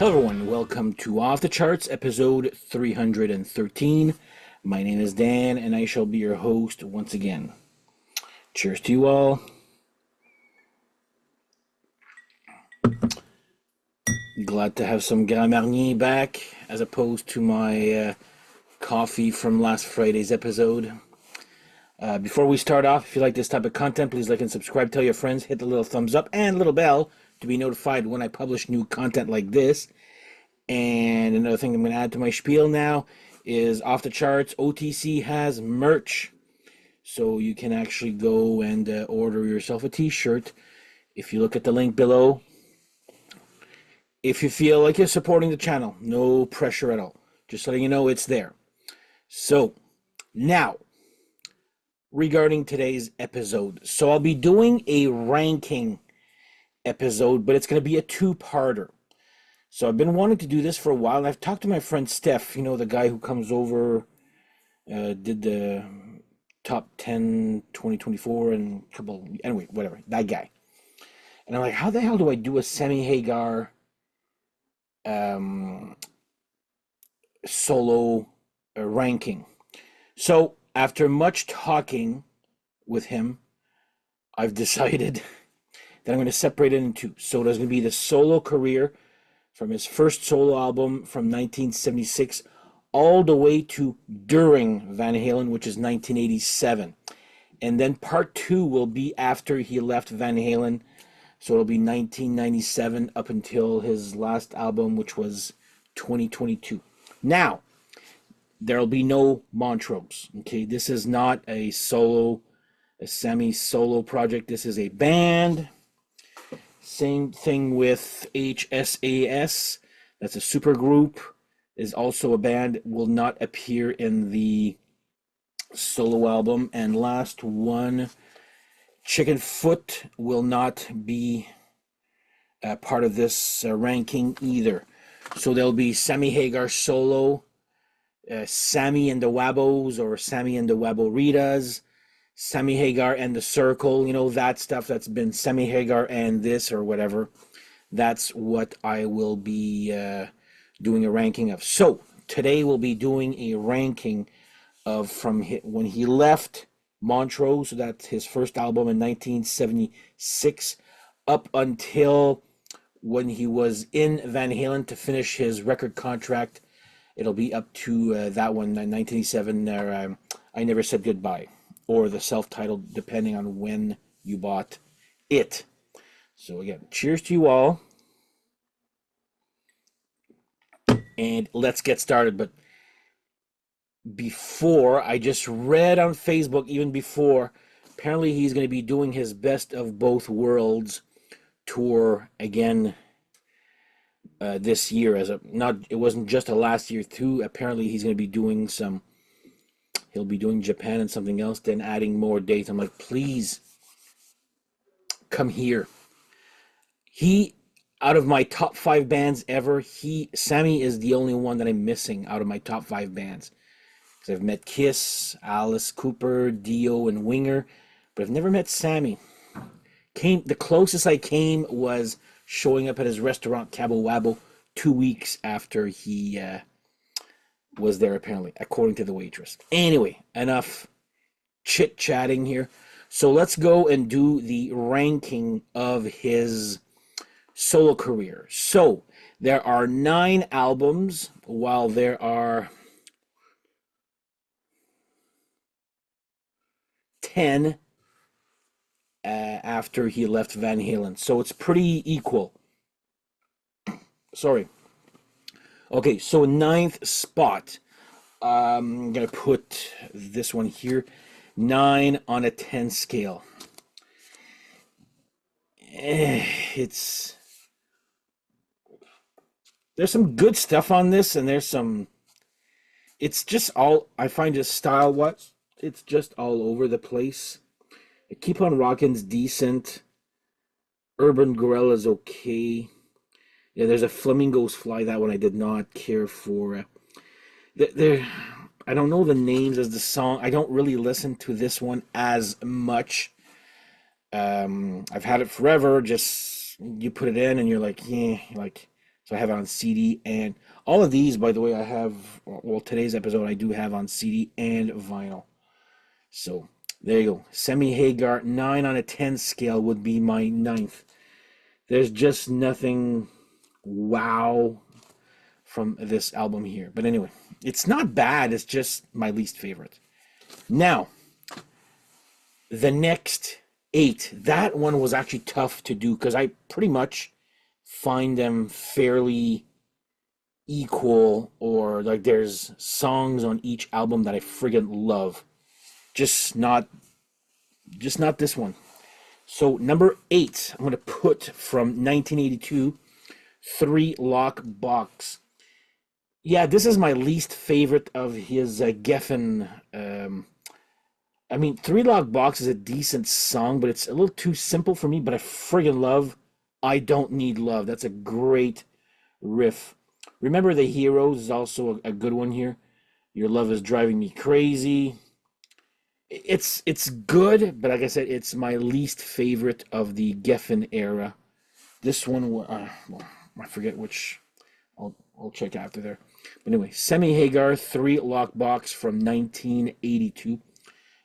Hello, everyone. Welcome to Off the Charts, episode 313. My name is Dan, and I shall be your host once again. Cheers to you all. Glad to have some Grand Marnier back, as opposed to my coffee from last Friday's episode. Before we start off, if you like this type of content, please like and subscribe, tell your friends, hit the little thumbs up and little bell to be notified when I publish new content like this. And another thing I'm going to add to my spiel now is Off the Charts OTC has merch. So you can actually go and order yourself a t-shirt if you look at the link below. If you feel like you're supporting the channel, no pressure at all. Just letting you know it's there. So, now, regarding today's episode. So I'll be doing a ranking episode, but it's going to be a two-parter. So I've been wanting to do this for a while, and I've talked to my friend Steph, the guy who comes over, did the top 10 2024 and a couple, anyway, whatever, that guy. And I'm like, how the hell do I do a Sammy Hagar solo ranking? So after much talking with him, I've decided that I'm going to separate it into two. So there's going to be the solo career from his first solo album from 1976 all the way to during Van Halen, which is 1987. And then part two will be after he left Van Halen. So it'll be 1997 up until his last album, which was 2022. Now, there'll be no Montrose. Okay, this is not a semi-solo project. This is a band. Same thing with HSAS. That's a super group. Is also a band. Will not appear in the solo album. And last one, Chicken Foot will not be part of this ranking either. So there'll be Sammy Hagar solo, Sammy and the Wabos or Sammy and the Waboritas, Sammy Hagar and the Circle, that stuff that's been Sammy Hagar and this or whatever. That's what I will be doing a ranking of. So today we'll be doing a ranking of from when he left Montrose, so that's his first album in 1976, up until when he was in Van Halen to finish his record contract. It'll be up to that one, 1987, I Never Said Goodbye, or the self-titled, depending on when you bought it. So again, cheers to you all. And let's get started. But before, I just read on Facebook, even before, apparently he's going to be doing his Best of Both Worlds tour again this year. It wasn't just a last year too. Apparently he's going to be doing he'll be doing Japan and something else, then adding more dates. I'm like, please come here. Out of my top 5 bands ever, Sammy is the only one that I'm missing out of my top 5 bands. Because I've met Kiss, Alice Cooper, Dio, and Winger, but I've never met Sammy. The closest I came was showing up at his restaurant, Cabo Wabo, 2 weeks after he was there, apparently, according to the waitress. Anyway, enough chit-chatting here. So let's go and do the ranking of his solo career. So there are 9 albums, while there are 10 after he left Van Halen. So it's pretty equal. Sorry. Okay, so 9th spot. I'm going to put this one here. 9 on a 10 scale. There's some good stuff on this, and it's just all, I find just style-wise, it's just all over the place. Keep on Rockin's decent. Urban Gorilla's okay. Yeah, there's a Flamingos Fly. That one I did not care for. I don't know the names as the song. I don't really listen to this one as much. I've had it forever. Just you put it in and you're like, yeah, like So I have it on CD, and all of these, by the way, I have, well, today's episode I do have on CD and vinyl. So there you go. Sammy Hagar, 9 on a 10 scale would be my ninth. There's just nothing wow from this album here. But anyway, it's not bad. It's just my least favorite. Now, the next 8. That one was actually tough to do because I pretty much find them fairly equal, or like there's songs on each album that I friggin' love. Just not this one. So number 8, I'm gonna put from 1982, Three Lock Box. Yeah, this is my least favorite of his Geffen. I mean, Three Lock Box is a decent song, but it's a little too simple for me. But I friggin' love I Don't Need Love. That's a great riff. Remember the Heroes is also a good one here. Your Love Is Driving Me Crazy. It's good, but like I said, it's my least favorite of the Geffen era. This one, well, I forget which. I'll check after there. But anyway, Sammy Hagar, Three Lock Box from 1982.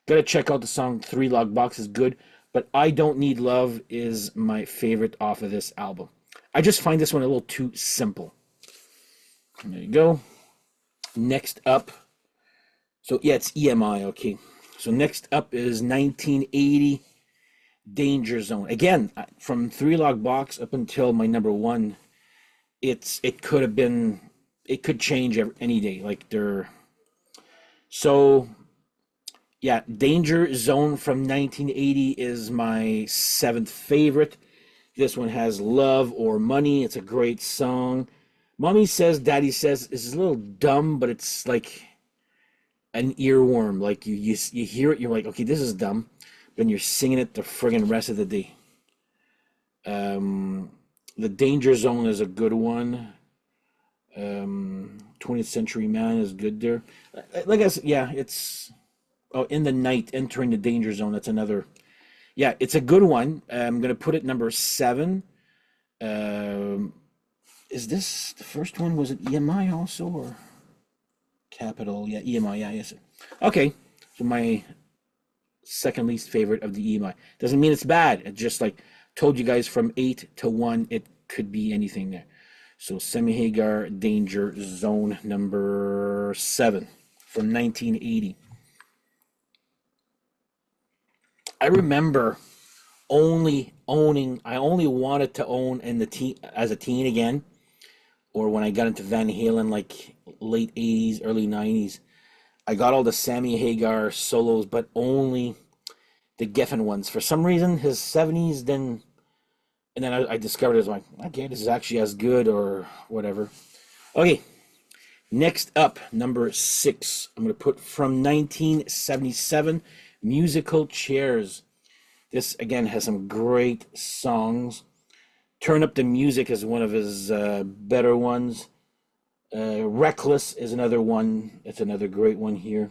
Gotta check out the song Three Lock Box is good, but I Don't Need Love is my favorite off of this album. I just find this one a little too simple. There you go. Next up, so yeah, it's EMI, okay. So next up is 1980 Danger Zone. Again, from Three Lock Box up until my number 1, it could change any day. Like so yeah, Danger Zone from 1980 is my 7th favorite. This one has Love or Money. It's a great song. Mommy Says, Daddy Says is a little dumb, but it's like an earworm. Like you hear it, you're like, okay, this is dumb. Then you're singing it the friggin' rest of the day. The Danger Zone is a good one. 20th Century Man is good there. Like I said, yeah, it's In the Night, Entering the Danger Zone. That's another. Yeah, it's a good one. I'm gonna put it number 7. Is this the first one? Was it EMI also or Capital? Yeah, EMI. Yeah, yes. Okay, so my second least favorite of the EMI. Doesn't mean it's bad. It just like told you guys from 8 to 1, it could be anything there. So Sammy Hagar, Danger Zone, number 7 from 1980. I remember I only wanted to own as a teen again, or when I got into Van Halen, like late 80s, early 90s. I got all the Sammy Hagar solos, but only the Geffen ones. For some reason, his 70s, and then I discovered it was like, okay, this is actually as good or whatever. Okay, next up, number 6. I'm going to put from 1977, Musical Chairs. This, again, has some great songs. Turn Up the Music is one of his better ones. Reckless is another one. It's another great one here.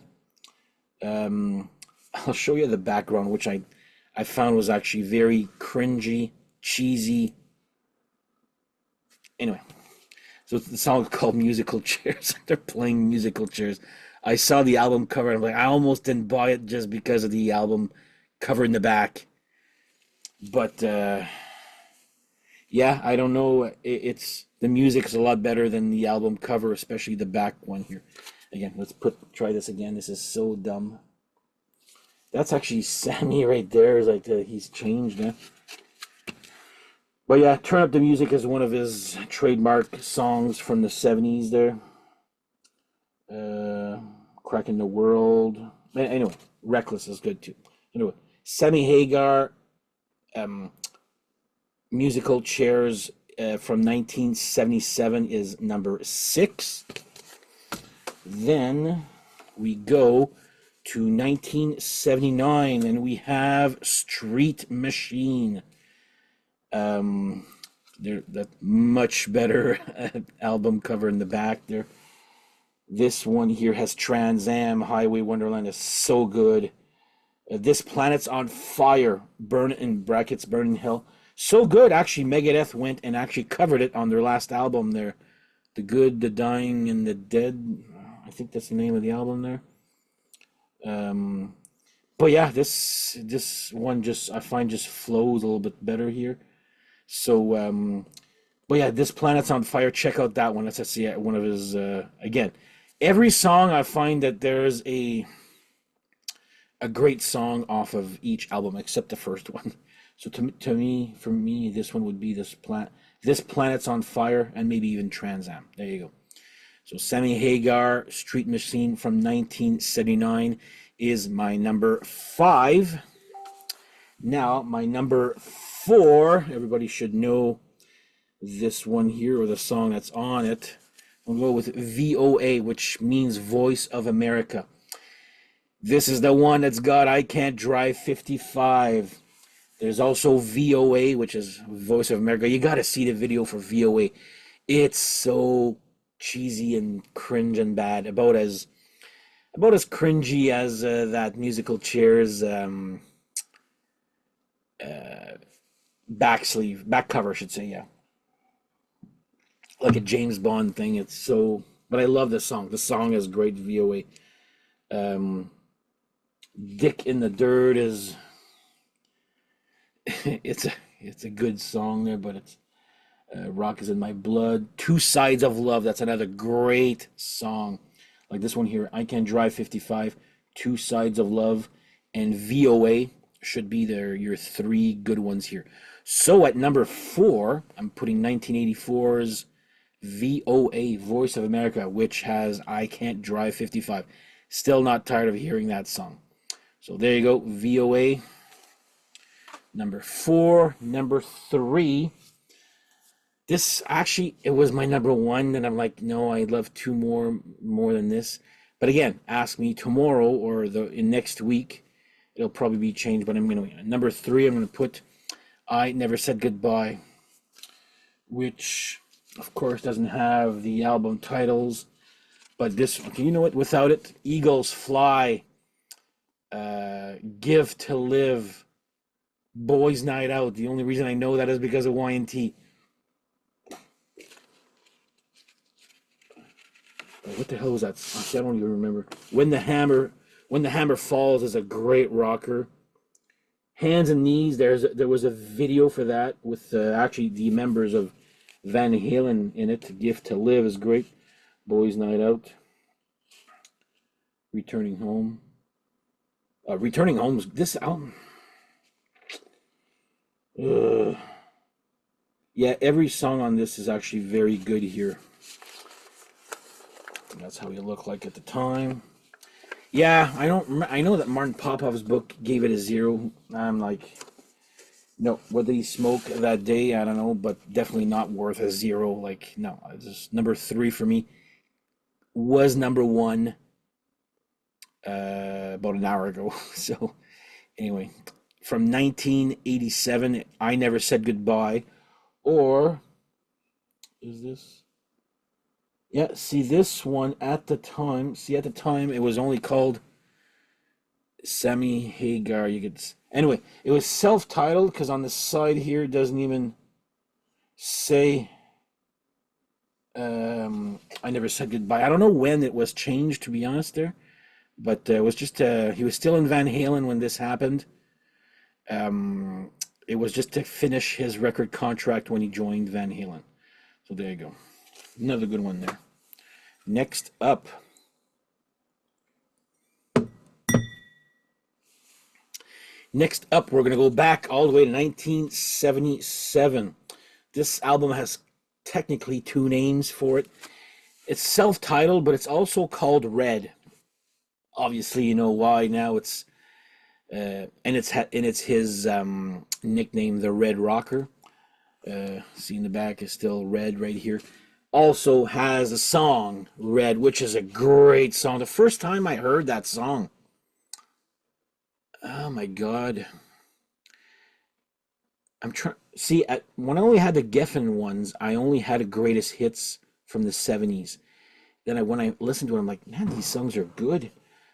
I'll show you the background, which I found was actually very cringy, cheesy. Anyway, so the song is called Musical Chairs. They're playing musical chairs. I saw the album cover and I'm like, I almost didn't buy it just because of the album cover in the back. But yeah, I don't know. It's the music is a lot better than the album cover, especially the back one here. Again, let's try this again. This is so dumb. That's actually Sammy right there. Is like he's changed now. But yeah, Turn Up the Music is one of his trademark songs from the 70s there. Cracking the World. Anyway, Reckless is good too. Anyway, Sammy Hagar, Musical Chairs from 1977 is number 6. Then we go to 1979 and we have Street Machine. That much better album cover in the back there. This one here has Trans Am, Highway Wonderland is so good. This Planet's on Fire, Burn in brackets, Burn in Hell. So good, actually. Megadeth went and actually covered it on their last album there, "The Good, the Dying, and the Dead." I think that's the name of the album there. Um, but yeah, this one just I find just flows a little bit better here. So, but yeah, "This Planet's on Fire." Check out that one. That's yeah, one of his. Again, every song I find that there's a great song off of each album except the first one. So to me, for me, this one would be "This Planet's on Fire," and maybe even "Trans Am." There you go. So Sammy Hagar, "Street Machine" from 1979 is my number 5. Now, my number 4, everybody should know this one here, or the song that's on it. I'll go with VOA, which means Voice of America. This is the one that's got "I Can't Drive 55." There's also VOA, which is Voice of America. You got to see the video for VOA. It's so cheesy and cringe and bad. About as cringy as that musical Chairs back cover, I should say. Yeah, like a James Bond thing. It's so, but I love this song. The song is great. VOA. Um, "Dick in the Dirt" is it's a good song there, but it's "Rock Is in My Blood." "Two Sides of Love." That's another great song. Like this one here, "I Can Drive 55," "Two Sides of Love," and VOA should be your 3 good ones here. So at number 4, I'm putting 1984's VOA, Voice of America, which has "I Can't Drive 55." Still not tired of hearing that song. So there you go, VOA, number 4. Number 3. This actually, it was my number 1, and I'm like, no, I love 2 more than this. But again, ask me tomorrow or in next week, it'll probably be changed. But I'm gonna number 3. I'm gonna put "I Never Said Goodbye," which of course doesn't have the album titles. But this, okay, you know what? Without it, "Eagles Fly," "Give to Live," "Boys Night Out." The only reason I know that is because of Y&T. What the hell was that? Actually, I don't even remember. When the Hammer Falls" is a great rocker. "Hands and Knees." There was a video for that with actually the members of Van Halen in it. "Gift to Live" is great. "Boys Night Out." "Returning Home." "Returning Home." This album. Yeah, every song on this is actually very good here. That's how he looked like at the time. Yeah, I know that Martin Popov's book gave it a 0. I'm like, no, what did he smoke that day? I don't know, but definitely not worth a 0. Like, no, it's just number 3 for me. Was number 1 about an hour ago. So anyway, from 1987, "I Never Said Goodbye," or is this? Yeah, see this one at the time. See, at the time it was only called Sammy Hagar. Anyway, it was self-titled because on the side here it doesn't even say "I Never Said Goodbye." I don't know when it was changed, to be honest there, but it was just he was still in Van Halen when this happened. It was just to finish his record contract when he joined Van Halen. So there you go. Another good one there. Next up. We're going to go back all the way to 1977. This album has technically 2 names for it. It's self-titled, but it's also called Red. Obviously, you know why now. It's it's his nickname, the Red Rocker. See in the back is still red right here. Also has a song, Red, which is a great song. The first time I heard that song, oh my God. I'm trying. See, when I only had the Geffen ones, I only had the greatest hits from the 70s. Then when I listened to it, I'm like, man, these songs are good.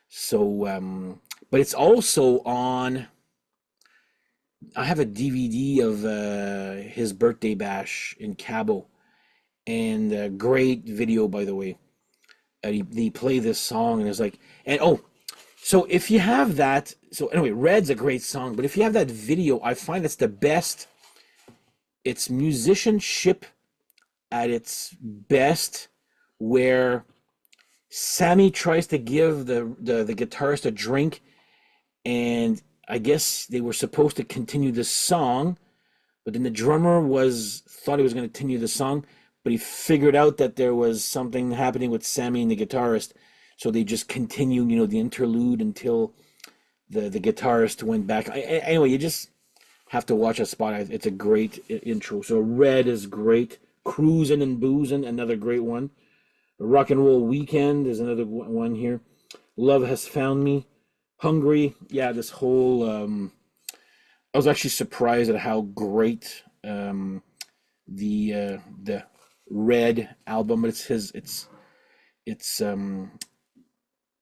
So, but it's also on I have a DVD of his birthday bash in Cabo, and great video, by the way. They play this song, and it's like, and oh, so if you have that, so anyway, Red's a great song, but if you have that video, I find it's the best. It's musicianship at its best, where Sammy tries to give the guitarist a drink, and I guess they were supposed to continue the song, but then the drummer was thought he was going to continue the song, but he figured out that there was something happening with Sammy and the guitarist, so they just continued, the interlude until the guitarist went back. Anyway, you just have to watch a spot. It's a great intro. So Red is great. Cruising and Boozing, another great one. Rock and Roll Weekend is another one here. Love Has Found Me. Hungry. Yeah, this whole. I was actually surprised at how great the Red album. It's his. It's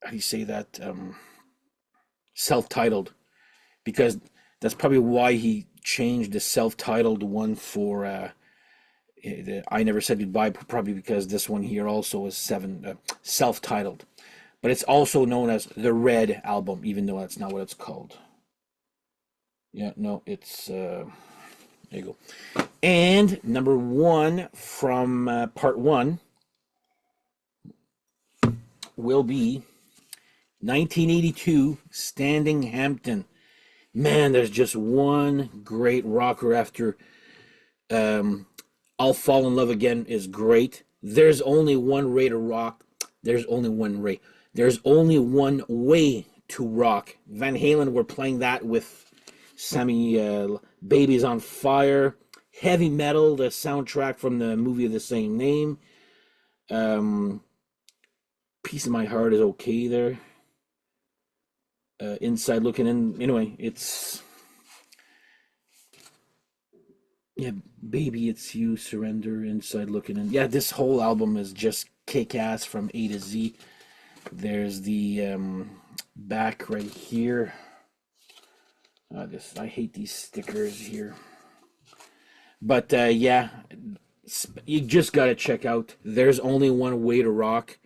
how do you say that? Self-titled, because that's probably why he changed the self-titled one for I Never Said Goodbye, probably because this one here also is self-titled, but it's also known as the Red album, even though that's not what it's called. Yeah, no, it's there you go. And number one from part one will be 1982 Standing Hampton. Man, there's just one great rocker after um, I'll Fall in Love Again is great. There's only one way to rock. There's only one way. There's only one way to rock. Van Halen were playing that with Sammy. Baby's on Fire. Heavy Metal, the soundtrack from the movie of the same name. Um, Piece of My Heart is okay there. Inside Looking In. Anyway, it's yeah, Baby, It's You, Surrender, Inside Looking In. Yeah, this whole album is just kick ass from A to Z. There's the back right here. I hate these stickers here. But yeah, you just gotta check out There's Only One Way to Rock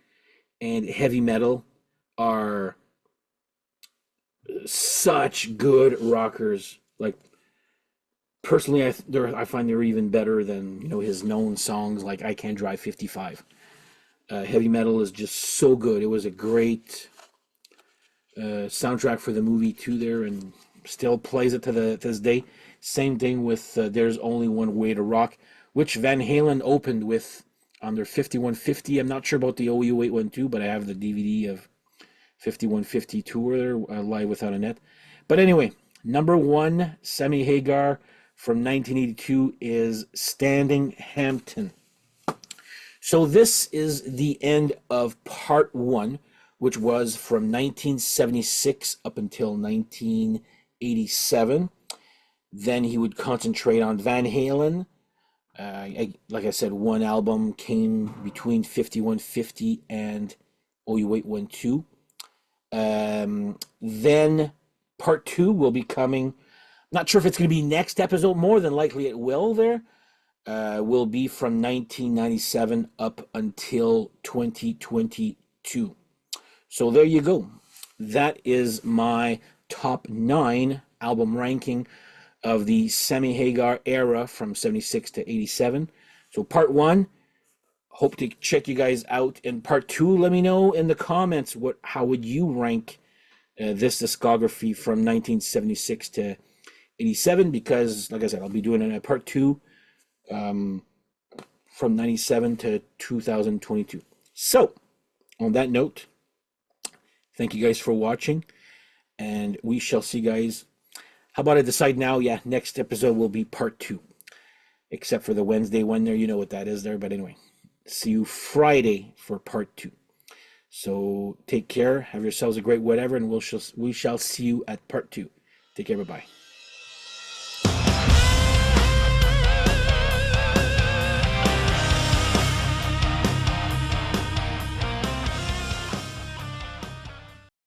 and Heavy Metal are such good rockers. Like personally, I find they're even better than his known songs like I Can't Drive 55. Heavy Metal is just so good. It was a great soundtrack for the movie too there, and still plays it to this day. Same thing with There's Only One Way to Rock, which Van Halen opened with on their 5150. I'm not sure about the OU 812, but I have the DVD of 5150 tour there, Live Without a Net. But anyway, number one, Sammy Hagar from 1982 is Standing Hampton. So this is the end of part one, which was from 1976 up until 1987. Then he would concentrate on Van Halen. Like I said, one album came between 5150 and OU812. Then part two will be coming. Not sure if it's going to be next episode. More than likely it will there. Will be from 1997 up until 2022. So there you go. That is my top 9 album ranking of the Sammy Hagar era from 76 to 87. So part 1, hope to check you guys out. In part 2, let me know in the comments how would you rank this discography from 1976 to 87, because like I said, I'll be doing a part 2 from 97 to 2022. So, on that note, thank you guys for watching, and we shall see you guys. How about I decide now? Yeah, next episode will be part 2, except for the Wednesday one there. You know what that is there, but anyway, see you Friday for part 2. So take care, have yourselves a great whatever, and we shall see you at part 2. Take care, bye-bye.